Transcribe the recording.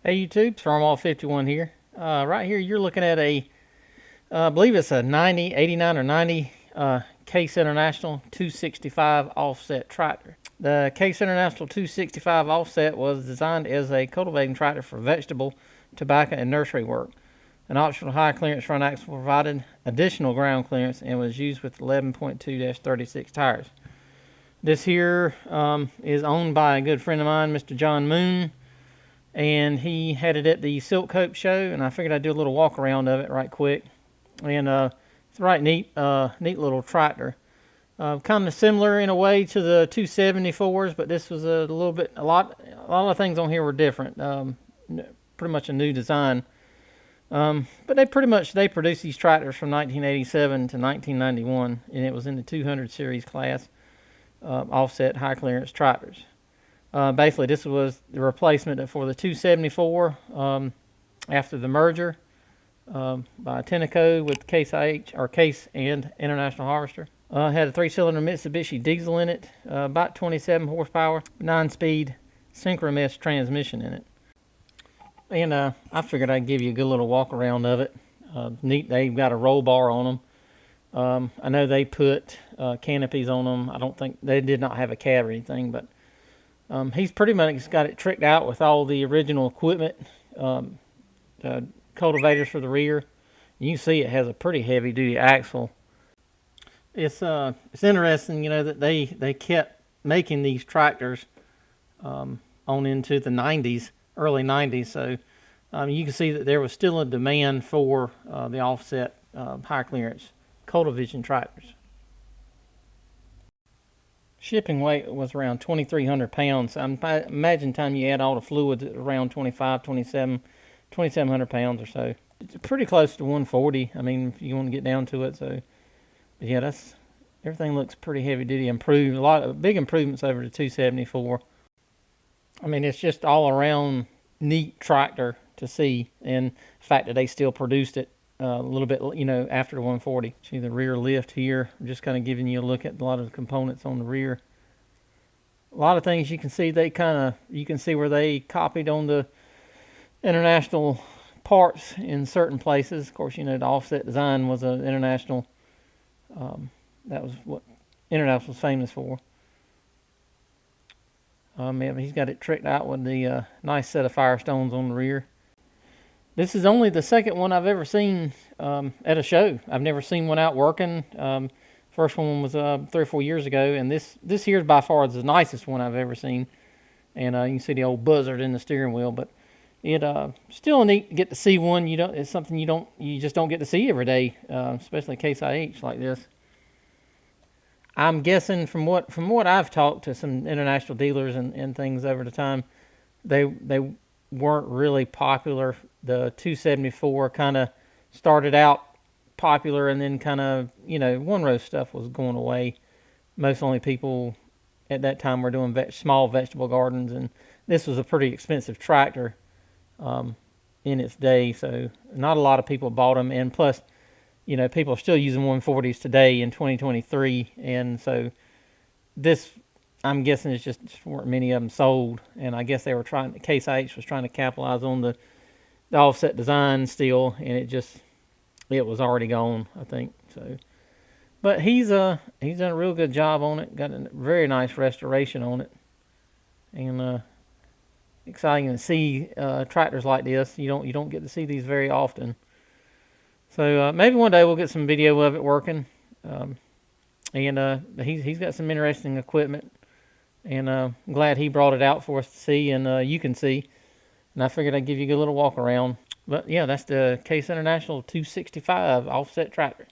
Hey YouTube, it's Farmall 51 here. Right here you're looking at I believe it's a 89 or 90 Case International 265 offset tractor. The Case International 265 offset was designed as a cultivating tractor for vegetable, tobacco, and nursery work. An optional high clearance front axle provided additional ground clearance and was used with 11.2-36 tires. This here is owned by a good friend of mine, Mr. John Moon. And he had it at the Silk Hope show, and I figured I'd do a little walk around of it right quick. And it's a right neat little tractor. Kind of similar in a way to the 274s, but this was a lot of things on here were different. Pretty much a new design. But they produced these tractors from 1987 to 1991, and it was in the 200 series class, offset high clearance tractors. Basically, this was the replacement for the 274 after the merger by Tenneco with CaseIH, or Case and International Harvester. Had a 3-cylinder Mitsubishi diesel in it, about 27 horsepower, 9-speed synchronous transmission in it. And I figured I'd give you a good little walk around of it. Neat, they've got a roll bar on them. I know they put canopies on them. I don't think they did not have a cab or anything, but he's pretty much got it tricked out with all the original equipment, the cultivators for the rear. You can see it has a pretty heavy duty axle. It's interesting, you know, that they kept making these tractors on into the 90s, early 90s. So you can see that there was still a demand for the offset high clearance cultivision tractors. Shipping weight was around 2,300 pounds. I imagine time you add all the fluids, it's around 2,700 pounds or so. It's pretty close to 140. I mean, if you want to get down to it. So, but yeah, everything looks pretty heavy duty. Improved, a lot of big improvements over the 274. I mean, it's just all around neat tractor to see, and the fact that they still produced it a little bit, you know, after the 140. See the rear lift here. I'm just kind of giving you a look at a lot of the components on the rear. A lot of things you can see you can see where they copied on the international parts in certain places. Of course, you know, the offset design was an international, that was what International was famous for. Yeah, he's got it tricked out with the nice set of Firestones on the rear. This is only the second one I've ever seen at a show. I've never seen one out working. First one was 3 or 4 years ago, and this here is by far the nicest one I've ever seen. And you can see the old buzzard in the steering wheel, but it still neat to get to see one. It's something you just don't get to see every day, especially CaseIH like this. I'm guessing from what I've talked to some international dealers and things over the time, they weren't really popular. The 274 kind of started out popular, and then kind of, you know, one-row stuff was going away. Most only people at that time were doing small vegetable gardens, and this was a pretty expensive tractor in its day, so not a lot of people bought them. And plus, you know, people are still using 140s today in 2023, and so this, I'm guessing, it's just weren't many of them sold, and I guess they were CaseIH was trying to capitalize on the offset design still, and it was already gone, I think. So, but he's done a real good job on it. Got a very nice restoration on it, and exciting to see tractors like this. You don't get to see these very often. So maybe one day we'll get some video of it working. And he's got some interesting equipment, and I'm glad he brought it out for us to see, and you can see. And I figured I'd give you a good little walk around. But yeah, that's the Case International 265 offset tractor.